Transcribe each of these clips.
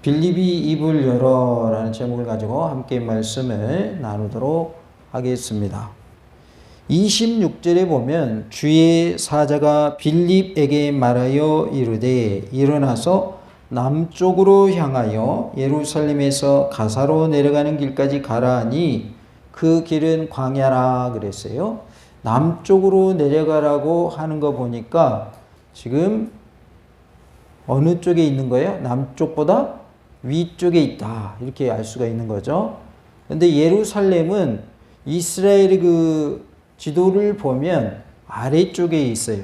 빌립이 입을 열어라는 제목을 가지고 함께 말씀을 나누도록 하겠습니다. 26절에 보면 주의 사자가 빌립에게 말하여 이르되 일어나서 남쪽으로 향하여 예루살렘에서 가사로 내려가는 길까지 가라 하니 그 길은 광야라 그랬어요. 남쪽으로 내려가라고 하는 거 보니까 지금 어느 쪽에 있는 거예요? 남쪽보다 위쪽에 있다. 이렇게 알 수가 있는 거죠. 근데 예루살렘은 이스라엘의 그 지도를 보면 아래쪽에 있어요.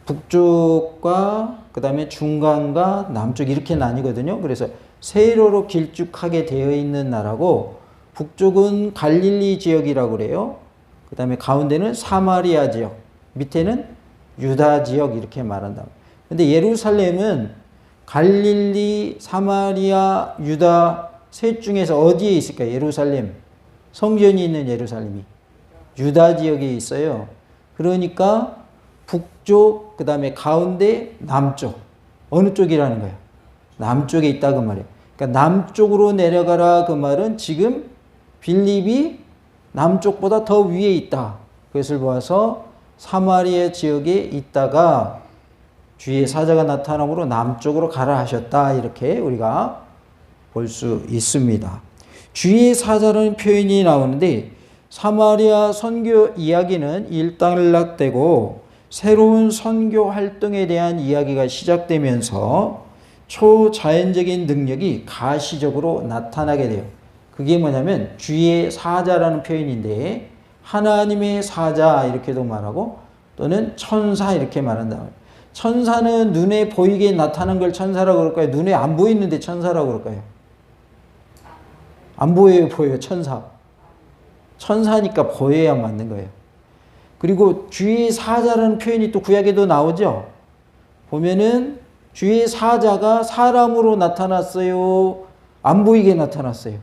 북쪽과 그 다음에 중간과 남쪽 이렇게 나뉘거든요. 그래서 세로로 길쭉하게 되어 있는 나라고 북쪽은 갈릴리 지역이라고 그래요. 그 다음에 가운데는 사마리아 지역, 밑에는 유다 지역 이렇게 말한다. 근데 예루살렘은 갈릴리, 사마리아, 유다 셋 중에서 어디에 있을까요? 예루살렘. 성전이 있는 예루살렘이 유다 지역에 있어요. 그러니까 북쪽, 그 다음에 가운데, 남쪽. 어느 쪽이라는 거예요? 남쪽에 있다 그 말이에요. 그러니까 남쪽으로 내려가라 그 말은 지금 빌립이 남쪽보다 더 위에 있다. 그것을 보아서 사마리아 지역에 있다가 주의 사자가 나타남으로 남쪽으로 가라 하셨다. 이렇게 우리가 볼 수 있습니다. 주의 사자라는 표현이 나오는데 사마리아 선교 이야기는 일단락되고 새로운 선교 활동에 대한 이야기가 시작되면서 초자연적인 능력이 가시적으로 나타나게 돼요. 그게 뭐냐면 주의 사자라는 표현인데 하나님의 사자 이렇게도 말하고 또는 천사 이렇게 말한다. 천사는 눈에 보이게 나타난 걸 천사라고 그럴까요? 눈에 안 보이는데 천사라고 그럴까요? 안 보여요, 보여요, 천사. 천사니까 보여야 맞는 거예요. 그리고 주의 사자라는 표현이 또 구약에도 나오죠. 보면은 주의 사자가 사람으로 나타났어요? 안 보이게 나타났어요?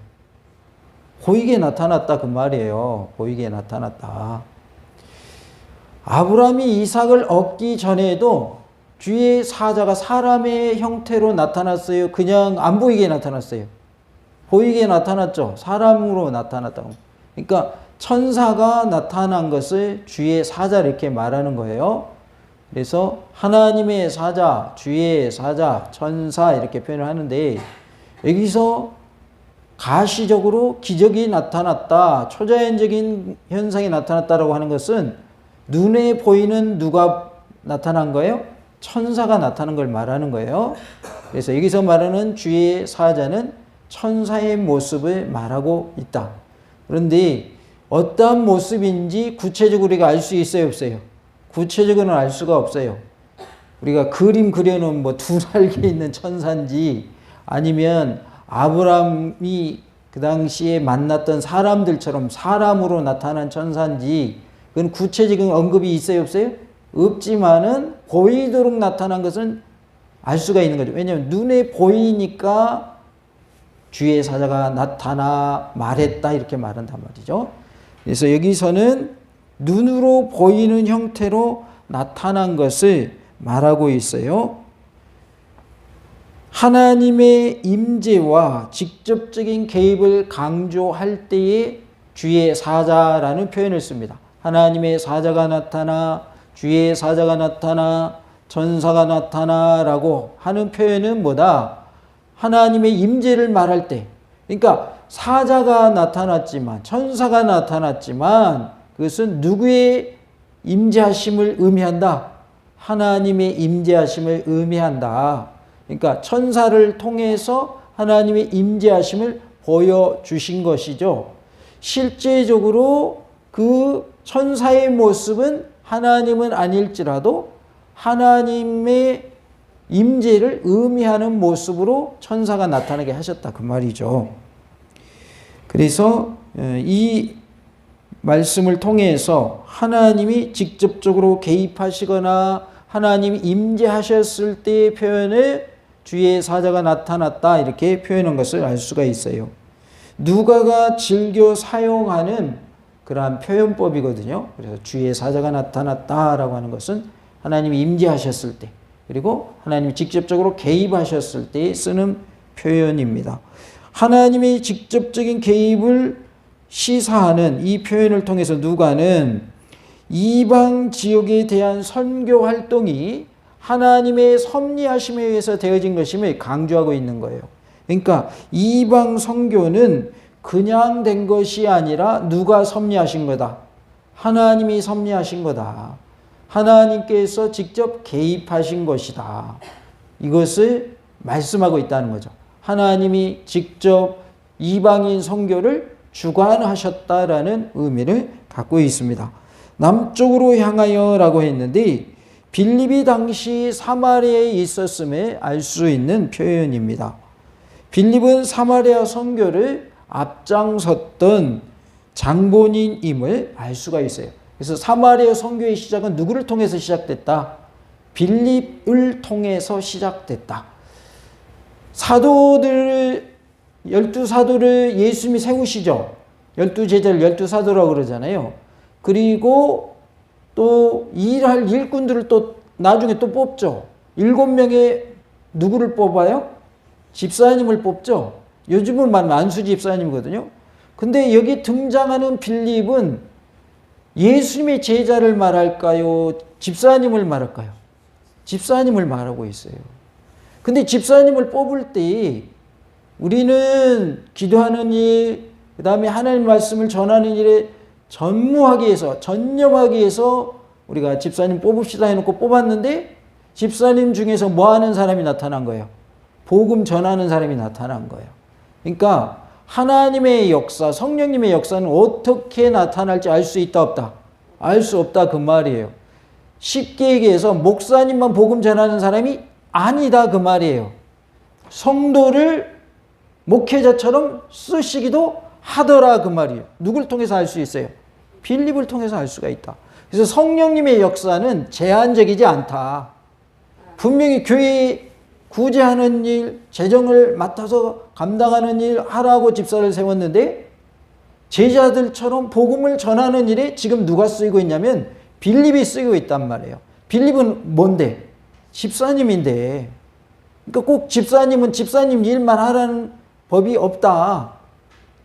보이게 나타났다 그 말이에요. 보이게 나타났다. 아브라함이 이삭을 얻기 전에도 주의 사자가 사람의 형태로 나타났어요? 그냥 안 보이게 나타났어요? 보이게 나타났죠. 사람으로 나타났다고. 그러니까 천사가 나타난 것을 주의 사자 이렇게 말하는 거예요. 그래서 하나님의 사자, 주의 사자, 천사 이렇게 표현을 하는데 여기서 가시적으로 기적이 나타났다, 초자연적인 현상이 나타났다라고 하는 것은 눈에 보이는 누가 나타난 거예요? 천사가 나타난 걸 말하는 거예요. 그래서 여기서 말하는 주의 사자는 천사의 모습을 말하고 있다. 그런데 어떠한 모습인지 구체적으로 우리가 알 수 있어요, 없어요? 구체적으로는 알 수가 없어요. 우리가 그림 그려놓은 뭐 두 날개 있는 천사인지 아니면 아브라함이 그 당시에 만났던 사람들처럼 사람으로 나타난 천사인지 그건 구체적인 언급이 있어요, 없어요? 없지만은 보이도록 나타난 것은 알 수가 있는 거죠. 왜냐하면 눈에 보이니까 주의 사자가 나타나 말했다 이렇게 말한단 말이죠. 그래서 여기서는 눈으로 보이는 형태로 나타난 것을 말하고 있어요. 하나님의 임재와 직접적인 개입을 강조할 때에 주의 사자라는 표현을 씁니다. 하나님의 사자가 나타나, 주의 사자가 나타나, 천사가 나타나라고 하는 표현은 뭐다? 하나님의 임재를 말할 때, 그러니까 사자가 나타났지만, 천사가 나타났지만 그것은 누구의 임재하심을 의미한다? 하나님의 임재하심을 의미한다. 그러니까 천사를 통해서 하나님의 임재하심을 보여주신 것이죠. 실제적으로 그 천사의 모습은 하나님은 아닐지라도 하나님의 임재를 의미하는 모습으로 천사가 나타나게 하셨다 그 말이죠. 그래서 이 말씀을 통해서 하나님이 직접적으로 개입하시거나 하나님이 임재하셨을 때의 표현을 주의 사자가 나타났다 이렇게 표현한 것을 알 수가 있어요. 누가가 즐겨 사용하는 그러한 표현법이거든요. 그래서 주의 사자가 나타났다라고 하는 것은 하나님이 임재하셨을 때 그리고 하나님이 직접적으로 개입하셨을 때 쓰는 표현입니다. 하나님의 직접적인 개입을 시사하는 이 표현을 통해서 누가는 이방 지역에 대한 선교 활동이 하나님의 섭리하심에 의해서 되어진 것임을 강조하고 있는 거예요. 그러니까 이방 선교는 그냥 된 것이 아니라 누가 섭리하신 거다. 하나님이 섭리하신 거다. 하나님께서 직접 개입하신 것이다. 이것을 말씀하고 있다는 거죠. 하나님이 직접 이방인 선교를 주관하셨다라는 의미를 갖고 있습니다. 남쪽으로 향하여라고 했는데 빌립이 당시 사마리아에 있었음을 알 수 있는 표현입니다. 빌립은 사마리아 선교를 앞장섰던 장본인임을 알 수가 있어요. 그래서 사마리아 선교의 시작은 누구를 통해서 시작됐다? 빌립을 통해서 시작됐다. 사도들, 12사도를 예수님이 세우시죠. 12제자를 12사도라고 그러잖아요. 그리고 또 일할 일꾼들을 또 나중에 또 뽑죠. 7명의 누구를 뽑아요? 집사님을 뽑죠. 요즘은 말하면 안수 집사님이거든요. 근데 여기 등장하는 빌립은 예수님의 제자를 말할까요? 집사님을 말할까요? 집사님을 말하고 있어요. 근데 집사님을 뽑을 때 우리는 기도하는 일, 그 다음에 하나님 말씀을 전하는 일에 전무하기 위해서, 전념하기 위해서 우리가 집사님 뽑읍시다 해놓고 뽑았는데 집사님 중에서 뭐 하는 사람이 나타난 거예요? 복음 전하는 사람이 나타난 거예요. 그러니까 하나님의 역사, 성령님의 역사는 어떻게 나타날지 알 수 있다 없다? 알 수 없다 그 말이에요. 쉽게 얘기해서 목사님만 복음 전하는 사람이 아니다 그 말이에요. 성도를 목회자처럼 쓰시기도 하더라 그 말이에요. 누굴 통해서 알 수 있어요? 빌립을 통해서 알 수가 있다. 그래서 성령님의 역사는 제한적이지 않다. 분명히 교회 구제하는 일, 재정을 맡아서 감당하는 일 하라고 집사를 세웠는데 제자들처럼 복음을 전하는 일에 지금 누가 쓰이고 있냐면 빌립이 쓰이고 있단 말이에요. 빌립은 뭔데? 집사님인데. 그러니까 꼭 집사님은 집사님 일만 하라는 법이 없다.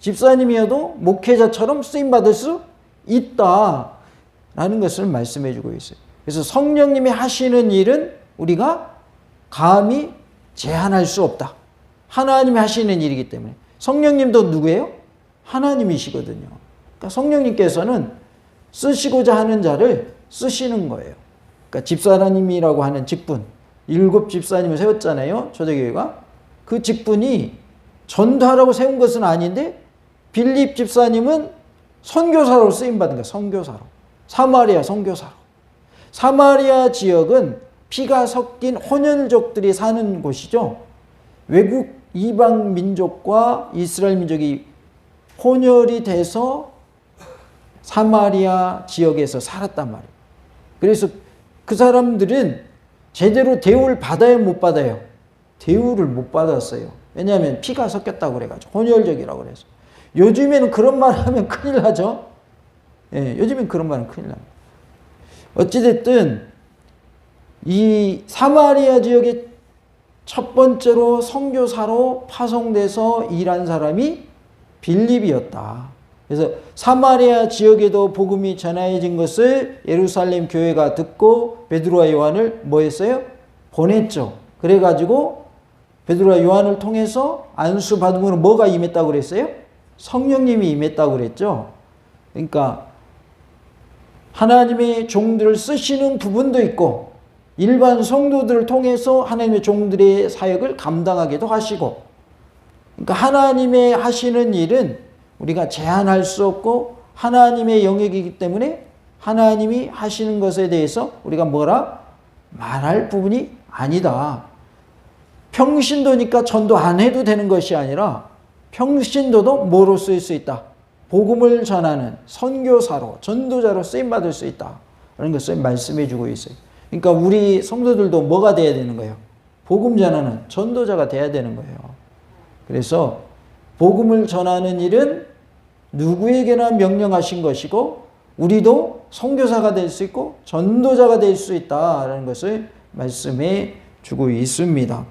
집사님이어도 목회자처럼 쓰임받을 수 있다라는 것을 말씀해 주고 있어요. 그래서 성령님이 하시는 일은 우리가 감히 제한할 수 없다. 하나님이 하시는 일이기 때문에. 성령님도 누구예요? 하나님이시거든요. 그러니까 성령님께서는 쓰시고자 하는 자를 쓰시는 거예요. 그러니까 집사님이라고 하는 직분, 7 집사님을 세웠잖아요. 초대교회가. 그 직분이 전도하라고 세운 것은 아닌데 빌립 집사님은 선교사로 쓰임받은 거예요. 선교사로. 사마리아 선교사로. 사마리아 지역은 피가 섞인 혼혈족들이 사는 곳이죠. 외국 이방 민족과 이스라엘 민족이 혼혈이 돼서 사마리아 지역에서 살았단 말이에요. 그래서 그 사람들은 제대로 대우를 받아요, 못 받아요? 대우를 못 받았어요. 왜냐하면 피가 섞였다고 그래가지고 혼혈족이라고 그래서. 요즘에는 그런 말 하면 큰일 나죠. 예, 요즘엔 그런 말은 큰일 납니다. 어찌됐든 이 사마리아 지역에 첫 번째로 선교사로 파송돼서 일한 사람이 빌립이었다. 그래서 사마리아 지역에도 복음이 전해진 것을 예루살렘 교회가 듣고 베드로와 요한을 뭐 했어요? 보냈죠. 그래가지고 베드로와 요한을 통해서 안수 받음으로 뭐가 임했다고 그랬어요? 성령님이 임했다고 그랬죠. 그러니까 하나님의 종들을 쓰시는 부분도 있고 일반 성도들을 통해서 하나님의 종들의 사역을 감당하기도 하시고, 그러니까 하나님의 하시는 일은 우리가 제한할 수 없고 하나님의 영역이기 때문에 하나님이 하시는 것에 대해서 우리가 뭐라 말할 부분이 아니다. 평신도니까 전도 안 해도 되는 것이 아니라 평신도도 뭐로 쓰일 수 있다? 복음을 전하는 선교사로, 전도자로 쓰임받을 수 있다. 라는 것을 말씀해 주고 있어요. 그러니까 우리 성도들도 뭐가 돼야 되는 거예요? 복음 전하는 전도자가 돼야 되는 거예요. 그래서 복음을 전하는 일은 누구에게나 명령하신 것이고 우리도 선교사가 될 수 있고 전도자가 될 수 있다라는 것을 말씀해 주고 있습니다.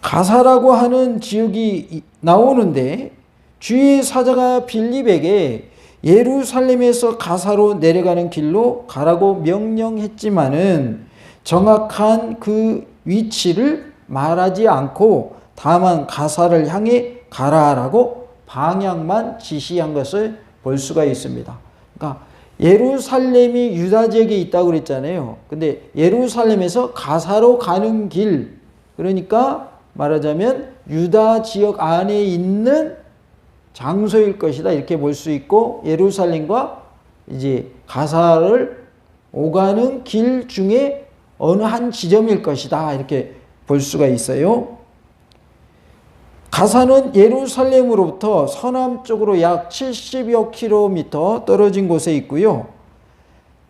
가사라고 하는 지역이 나오는데 주의 사자가 빌립에게 예루살렘에서 가사로 내려가는 길로 가라고 명령했지만은 정확한 그 위치를 말하지 않고 다만 가사를 향해 가라라고 방향만 지시한 것을 볼 수가 있습니다. 그러니까 예루살렘이 유다 지역에 있다고 그랬잖아요. 근데 예루살렘에서 가사로 가는 길, 그러니까 말하자면 유다 지역 안에 있는 장소일 것이다 이렇게 볼 수 있고, 예루살렘과 이제 가사를 오가는 길 중에 어느 한 지점일 것이다 이렇게 볼 수가 있어요. 가사는 예루살렘으로부터 서남쪽으로 약 70여 킬로미터 떨어진 곳에 있고요.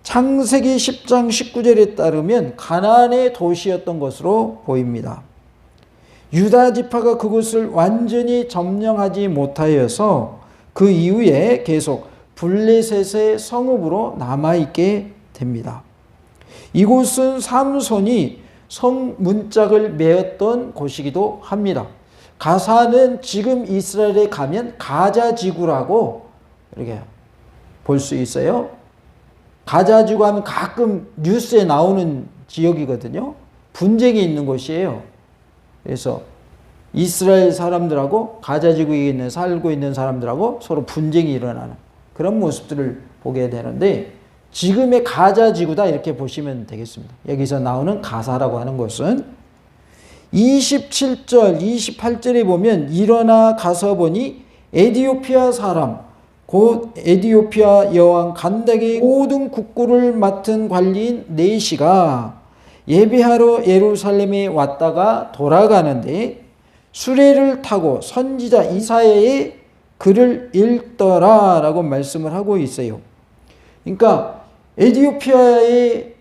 창세기 10장 19절에 따르면 가나안의 도시였던 것으로 보입니다. 유다 지파가 그곳을 완전히 점령하지 못하여서 그 이후에 계속 블레셋의 성읍으로 남아있게 됩니다. 이곳은 삼손이 성문짝을 메었던 곳이기도 합니다. 가사는 지금 이스라엘에 가면 가자 지구라고 이렇게 볼 수 있어요. 가자 지구 하면 가끔 뉴스에 나오는 지역이거든요. 분쟁이 있는 곳이에요. 그래서 이스라엘 사람들하고 가자 지구에 살고 있는 사람들하고 서로 분쟁이 일어나는 그런 모습들을 보게 되는데, 지금의 가자 지구다 이렇게 보시면 되겠습니다. 여기서 나오는 가사라고 하는 것은 27절, 28절에 보면 일어나 가서 보니 에디오피아 사람 곧 에디오피아 여왕 간닥의 모든 국고를 맡은 관리인 네시가 예배하러 예루살렘에 왔다가 돌아가는데 수레를 타고 선지자 이사야의 글을 읽더라 라고 말씀을 하고 있어요. 그러니까 에디오피아에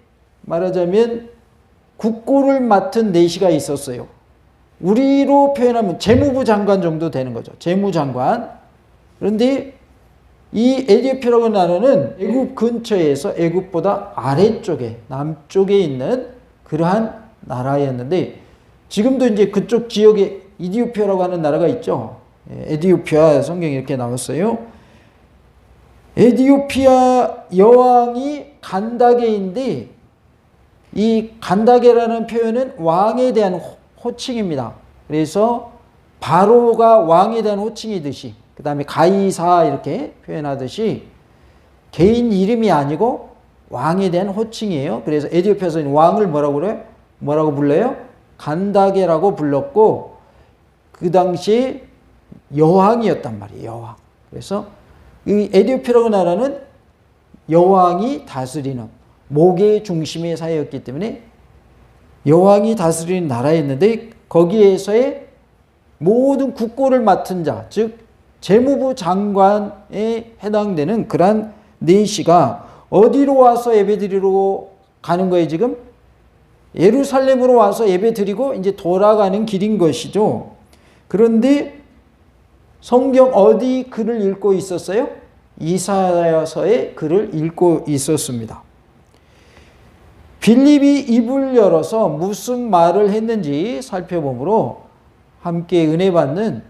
말하자면 국고를 맡은 네시가 있었어요. 우리로 표현하면 재무부 장관 정도 되는 거죠. 재무장관. 그런데 이 에디오피아라고 나라는 애굽 근처에서 애굽보다 아래쪽에 남쪽에 있는 그러한 나라였는데, 지금도 이제 그쪽 지역에 이디오피아라고 하는 나라가 있죠. 에디오피아 성경에 이렇게 나왔어요. 에디오피아 여왕이 간다게인데, 이 간다게라는 표현은 왕에 대한 호칭입니다. 그래서 바로가 왕에 대한 호칭이듯이, 그 다음에 가이사 이렇게 표현하듯이 개인 이름이 아니고 왕에 대한 호칭이에요. 그래서 에디오피아에서는 왕을 뭐라고 그래요? 뭐라고 불러요? 간다게라고 불렀고, 그 당시 여왕이었단 말이에요. 여왕. 그래서 이 에디오피아라고 나라는 여왕이 다스리는 목의 중심의 사회였기 때문에 여왕이 다스리는 나라였는데, 거기에서의 모든 국고를 맡은 자, 즉 재무부 장관에 해당되는 그러한 네시가 어디로 와서 예배드리러 가는 거예요? 지금 예루살렘으로 와서 예배드리고 이제 돌아가는 길인 것이죠. 그런데 성경 어디 글을 읽고 있었어요? 이사야서의 글을 읽고 있었습니다. 빌립이 입을 열어서 무슨 말을 했는지 살펴보므로 함께 은혜 받는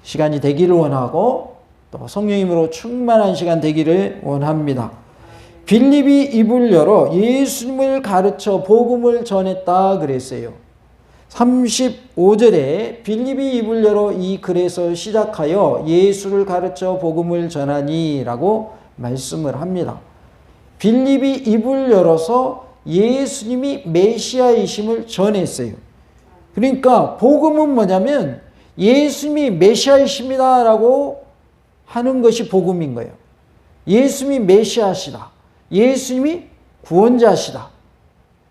시간이 되기를 원하고, 또 성령님으로 충만한 시간 되기를 원합니다. 빌립이 입을 열어 예수님을 가르쳐 복음을 전했다 그랬어요. 35절에 빌립이 입을 열어 이 글에서 시작하여 예수를 가르쳐 복음을 전하니 라고 말씀을 합니다. 빌립이 입을 열어서 예수님이 메시아이심을 전했어요. 그러니까 복음은 뭐냐면 예수님이 메시아이십니다 라고 하는 것이 복음인 거예요. 예수님이 메시아시다. 예수님이 구원자시다.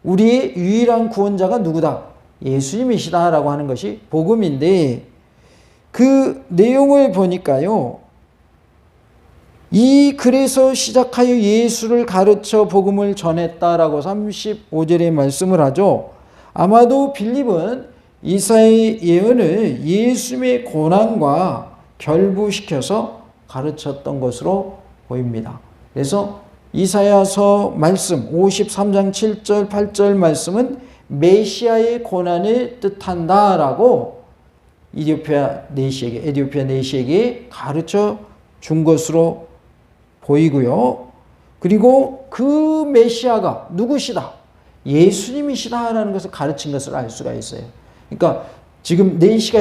우리의 유일한 구원자가 누구다? 예수님이시다 라고 하는 것이 복음인데, 그 내용을 보니까요, 이 글에서 시작하여 예수를 가르쳐 복음을 전했다라고 35절에 말씀을 하죠. 아마도 빌립은 이사야의 예언을 예수님의 고난과 결부시켜서 가르쳤던 것으로 보입니다. 그래서 이사야서 말씀 53장 7절 8절 말씀은 메시아의 고난을 뜻한다라고 에디오피아 내시에게 가르쳐 준 것으로 보이고요. 그리고 그 메시아가 누구시다? 예수님이시다라는 것을 가르친 것을 알 수가 있어요. 그러니까 지금 내시가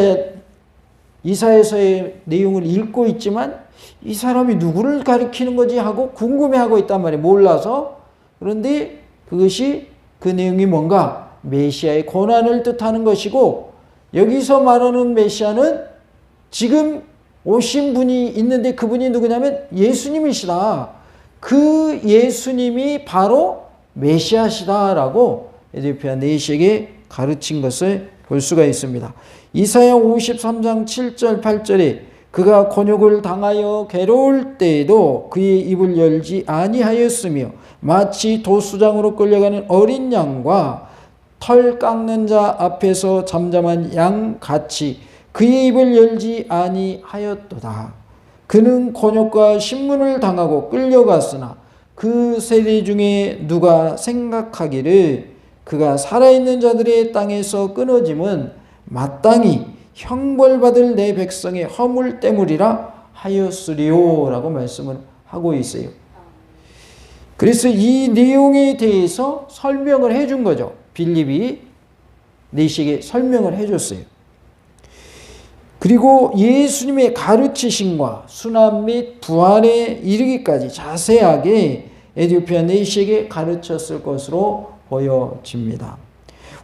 이사야서의 내용을 읽고 있지만 이 사람이 누구를 가리키는 거지 하고 궁금해하고 있단 말이에요. 몰라서. 그런데 그것이 그 내용이 뭔가 메시아의 고난을 뜻하는 것이고, 여기서 말하는 메시아는 지금 오신 분이 있는데 그분이 누구냐면 예수님이시다. 그 예수님이 바로 메시아시다라고 에디오피아 내시에게 가르친 것을 볼 수가 있습니다. 이사야 53장 7절 8절에 그가 곤욕을 당하여 괴로울 때에도 그의 입을 열지 아니하였으며 마치 도수장으로 끌려가는 어린 양과 털 깎는 자 앞에서 잠잠한 양 같이 그의 입을 열지 아니하였도다. 그는 곤욕과 신문을 당하고 끌려갔으나 그 세대 중에 누가 생각하기를 그가 살아있는 자들의 땅에서 끊어짐은 마땅히 형벌받을 내 백성의 허물 때문이라 하였으리요 라고 말씀을 하고 있어요. 그래서 이 내용에 대해서 설명을 해준 거죠. 빌립이 내시에게 설명을 해줬어요. 그리고 예수님의 가르치심과 순환 및 부활에 이르기까지 자세하게 에디오피아 내시에게 가르쳤을 것으로 보여집니다.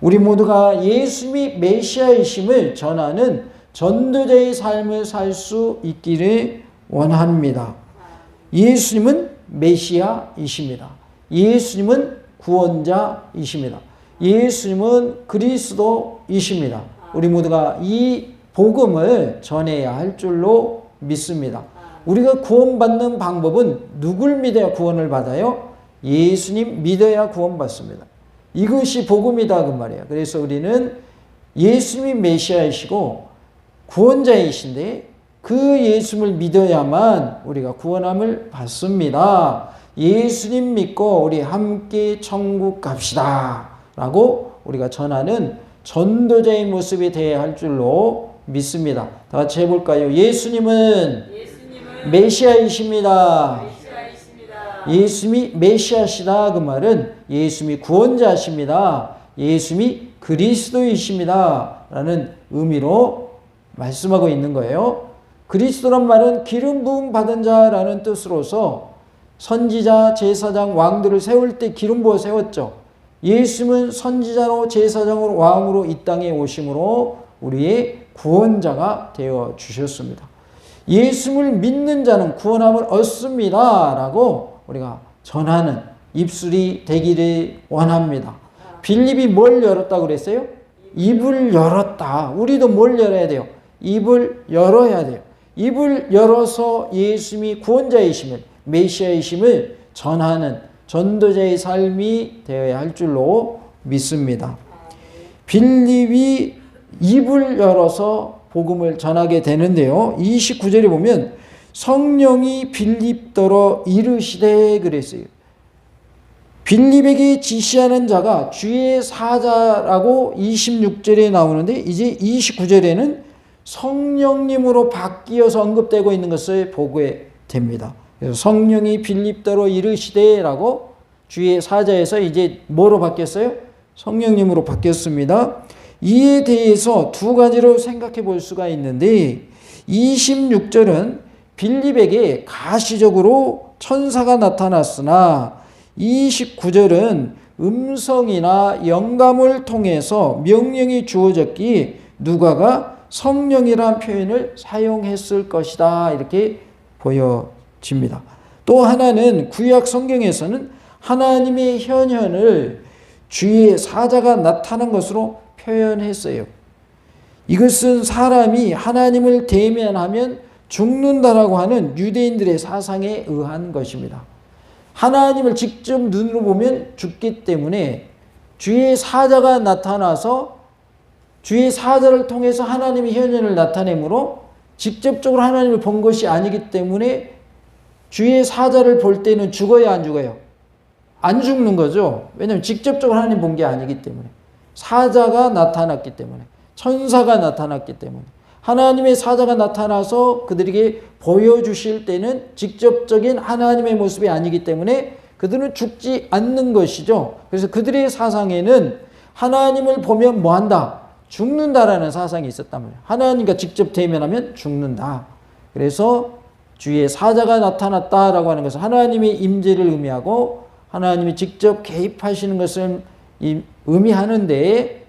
우리 모두가 예수님이 메시아이심을 전하는 전도자의 삶을 살 수 있기를 원합니다. 예수님은 메시아이십니다. 예수님은 구원자이십니다. 예수님은 그리스도이십니다. 우리 모두가 이 복음을 전해야 할 줄로 믿습니다. 우리가 구원받는 방법은 누굴 믿어야 구원을 받아요? 예수님 믿어야 구원받습니다. 이것이 복음이다 그 말이에요. 그래서 우리는 예수님이 메시아이시고 구원자이신데 그 예수님을 믿어야만 우리가 구원함을 받습니다. 예수님 믿고 우리 함께 천국 갑시다 라고 우리가 전하는 전도자의 모습이 되어야 할 줄로 믿습니다. 다 같이 해볼까요? 예수님은 메시아이십니다. 예수님이 메시아시다 그 말은 예수님이 구원자십니다. 예수님이 그리스도이십니다 라는 의미로 말씀하고 있는 거예요. 그리스도란 말은 기름 부음 받은 자라는 뜻으로서 선지자, 제사장, 왕들을 세울 때 기름 부어 세웠죠. 예수님은 선지자로 제사장으로 왕으로 이 땅에 오심으로 우리의 구원자가 되어 주셨습니다. 예수님을 믿는 자는 구원함을 얻습니다 라고 우리가 전하는 입술이 되기를 원합니다. 빌립이 뭘 열었다고 그랬어요? 입을 열었다. 우리도 뭘 열어야 돼요? 입을 열어야 돼요. 입을 열어서 예수님이 구원자이심을, 메시아이심을 전하는 전도자의 삶이 되어야 할 줄로 믿습니다. 빌립이 입을 열어서 복음을 전하게 되는데요. 29절에 보면 성령이 빌립더러 이르시되 그랬어요. 빌립에게 지시하는 자가 주의 사자라고 26절에 나오는데 이제 29절에는 성령님으로 바뀌어서 언급되고 있는 것을 보게 됩니다. 그래서 성령이 빌립더러 이르시되라고 주의 사자에서 이제 뭐로 바뀌었어요? 성령님으로 바뀌었습니다. 이에 대해서 두 가지로 생각해 볼 수가 있는데 26절은 빌립에게 가시적으로 천사가 나타났으나 29절은 음성이나 영감을 통해서 명령이 주어졌기에 누가가 성령이라는 표현을 사용했을 것이다 이렇게 보여집니다. 또 하나는 구약 성경에서는 하나님의 현현을 주의 사자가 나타난 것으로 표현했어요. 이것은 사람이 하나님을 대면하면 죽는다라고 하는 유대인들의 사상에 의한 것입니다. 하나님을 직접 눈으로 보면 죽기 때문에 주의 사자가 나타나서 주의 사자를 통해서 하나님의 현현을 나타내므로 직접적으로 하나님을 본 것이 아니기 때문에 주의 사자를 볼 때는 죽어요, 안 죽어요? 안 죽는 거죠. 왜냐하면 직접적으로 하나님 본 게 아니기 때문에. 사자가 나타났기 때문에. 천사가 나타났기 때문에. 하나님의 사자가 나타나서 그들에게 보여주실 때는 직접적인 하나님의 모습이 아니기 때문에 그들은 죽지 않는 것이죠. 그래서 그들의 사상에는 하나님을 보면 뭐한다? 죽는다라는 사상이 있었단 말이에요. 하나님과 직접 대면하면 죽는다. 그래서 주의 사자가 나타났다라고 하는 것은 하나님의 임재를 의미하고 하나님이 직접 개입하시는 것을 의미하는데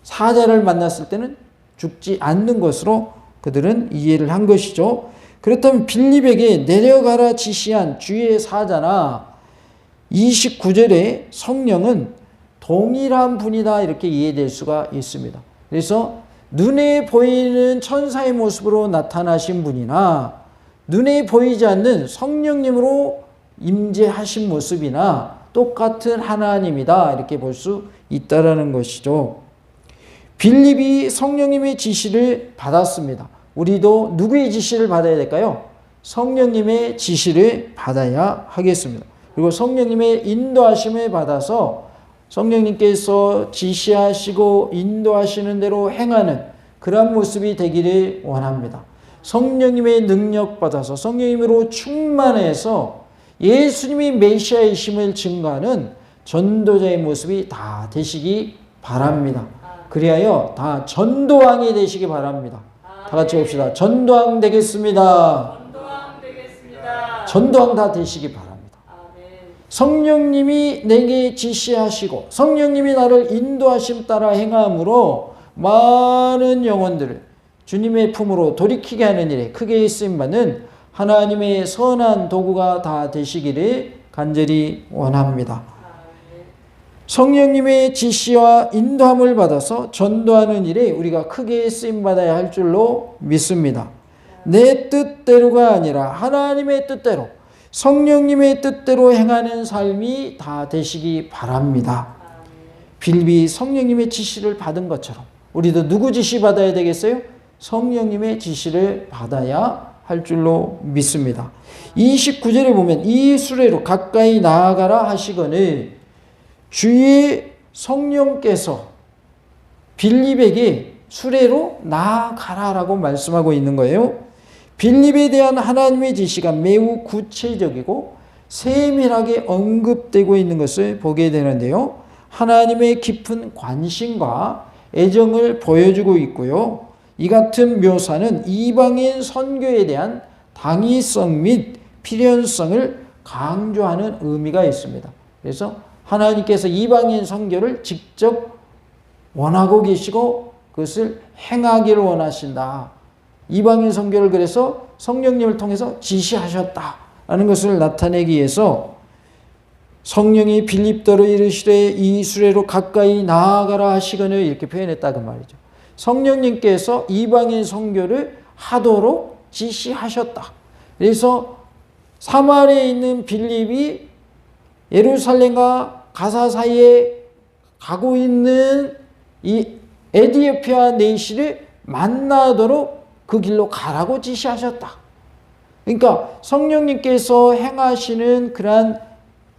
사자를 만났을 때는 죽지 않는 것으로 그들은 이해를 한 것이죠. 그렇다면 빌립에게 내려가라 지시한 주의 사자나 29절의 성령은 동일한 분이다 이렇게 이해될 수가 있습니다. 그래서 눈에 보이는 천사의 모습으로 나타나신 분이나 눈에 보이지 않는 성령님으로 임재하신 모습이나 똑같은 하나님이다 이렇게 볼 수 있다라는 것이죠. 빌립이 성령님의 지시를 받았습니다. 우리도 누구의 지시를 받아야 될까요? 성령님의 지시를 받아야 하겠습니다. 그리고 성령님의 인도하심을 받아서 성령님께서 지시하시고 인도하시는 대로 행하는 그런 모습이 되기를 원합니다. 성령님의 능력 받아서 성령님으로 충만해서 예수님이 메시아이심을 증거하는 전도자의 모습이 다 되시기 바랍니다. 그리하여 다 전도왕이 되시기 바랍니다. 다 같이 봅시다. 전도왕 되겠습니다. 전도왕 다 되시기 바랍니다. 성령님이 내게 지시하시고 성령님이 나를 인도하심 따라 행함으로 많은 영혼들을 주님의 품으로 돌이키게 하는 일에 크게 쓰임받는 하나님의 선한 도구가 다 되시기를 간절히 원합니다. 성령님의 지시와 인도함을 받아서 전도하는 일에 우리가 크게 쓰임받아야 할 줄로 믿습니다. 내 뜻대로가 아니라 하나님의 뜻대로 성령님의 뜻대로 행하는 삶이 다 되시기 바랍니다. 빌립이 성령님의 지시를 받은 것처럼 우리도 누구 지시 받아야 되겠어요? 성령님의 지시를 받아야 할 줄로 믿습니다. 29절에 보면 이 수레로 가까이 나아가라 하시거늘 주의 성령께서 빌립에게 수레로 나아가라라고 말씀하고 있는 거예요. 빌립에 대한 하나님의 지시가 매우 구체적이고 세밀하게 언급되고 있는 것을 보게 되는데요. 하나님의 깊은 관심과 애정을 보여주고 있고요. 이 같은 묘사는 이방인 선교에 대한 당위성 및 필연성을 강조하는 의미가 있습니다. 그래서 하나님께서 이방인 선교를 직접 원하고 계시고 그것을 행하기를 원하신다. 이방인 선교를 그래서 성령님을 통해서 지시하셨다라는 것을 나타내기 위해서 성령이 빌립더로 이르시되 이 수레로 가까이 나아가라 하시거늘 이렇게 표현했다 그 말이죠. 성령님께서 이방인 선교를 하도록 지시하셨다. 그래서 사마리아에 있는 빌립이 예루살렘과 가사 사이에 가고 있는 이 에디오피아 내시를 만나도록 그 길로 가라고 지시하셨다. 그러니까 성령님께서 행하시는 그러한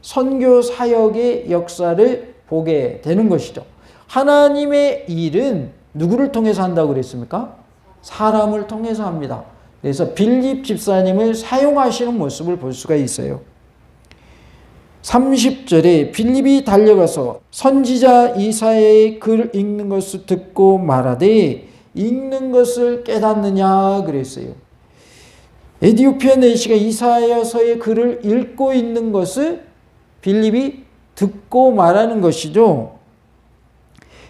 선교 사역의 역사를 보게 되는 것이죠. 하나님의 일은 누구를 통해서 한다고 그랬습니까? 사람을 통해서 합니다. 그래서 빌립 집사님을 사용하시는 모습을 볼 수가 있어요. 30절에 빌립이 달려가서 선지자 이사야의 글 읽는 것을 듣고 말하되 읽는 것을 깨닫느냐 그랬어요. 에디오피아 내시가 이사야서의 글을 읽고 있는 것을 빌립이 듣고 말하는 것이죠.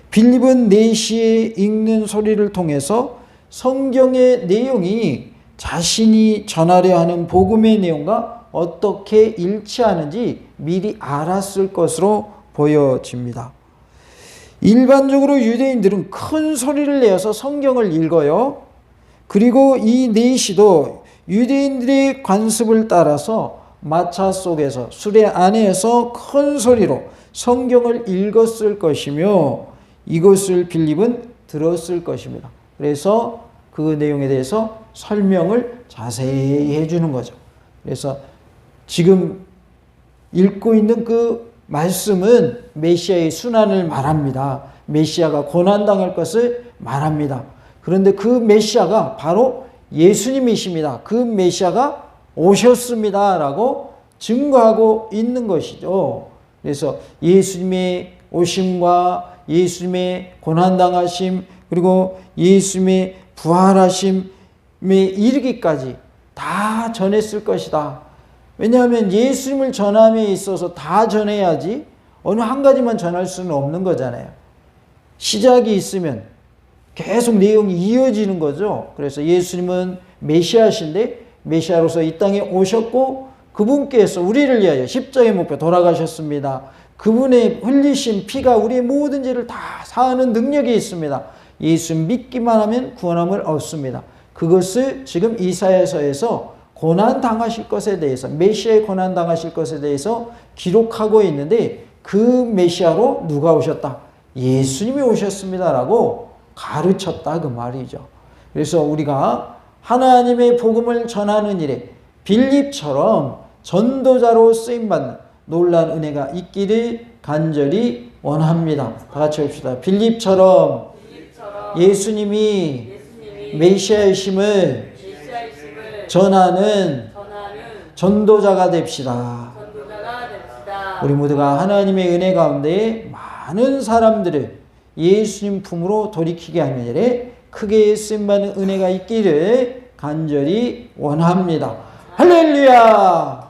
빌립은 내시의 읽는 소리를 통해서 성경의 내용이 자신이 전하려 하는 복음의 내용과 어떻게 일치하는지 미리 알았을 것으로 보여집니다. 일반적으로 유대인들은 큰 소리를 내어서 성경을 읽어요. 그리고 이 내시도 유대인들의 관습을 따라서 마차 속에서 수레 안에서 큰 소리로 성경을 읽었을 것이며 이것을 빌립은 들었을 것입니다. 그래서 그 내용에 대해서 설명을 자세히 해주는 거죠. 그래서 지금 읽고 있는 그 말씀은 메시아의 순환을 말합니다. 메시아가 고난당할 것을 말합니다. 그런데 그 메시아가 바로 예수님이십니다. 그 메시아가 오셨습니다. 라고 증거하고 있는 것이죠. 그래서 예수님의 오심과 예수님의 고난당하심 그리고 예수님의 부활하심에 이르기까지 다 전했을 것이다. 왜냐하면 예수님을 전함에 있어서 다 전해야지 어느 한 가지만 전할 수는 없는 거잖아요. 시작이 있으면 계속 내용이 이어지는 거죠. 그래서 예수님은 메시아신데 메시아로서 이 땅에 오셨고 그분께서 우리를 위하여 십자가의 목표 돌아가셨습니다. 그분의 흘리신 피가 우리의 모든 죄를 다 사하는 능력이 있습니다. 예수 믿기만 하면 구원함을 얻습니다. 그것을 지금 이사야서에서 고난 당하실 것에 대해서 메시아의 고난 당하실 것에 대해서 기록하고 있는데 그 메시아로 누가 오셨다? 예수님이 오셨습니다라고 가르쳤다 그 말이죠. 그래서 우리가 하나님의 복음을 전하는 일에 빌립처럼 전도자로 쓰임받는 놀라운 은혜가 있기를 간절히 원합니다. 다 같이 합시다. 빌립처럼 예수님이 메시아이심을 전하는 전도자가 됩시다. 우리 모두가 하나님의 은혜 가운데 많은 사람들을 예수님 품으로 돌이키게 하는 일에 크게 쓰임받는 은혜가 있기를 간절히 원합니다. 할렐루야!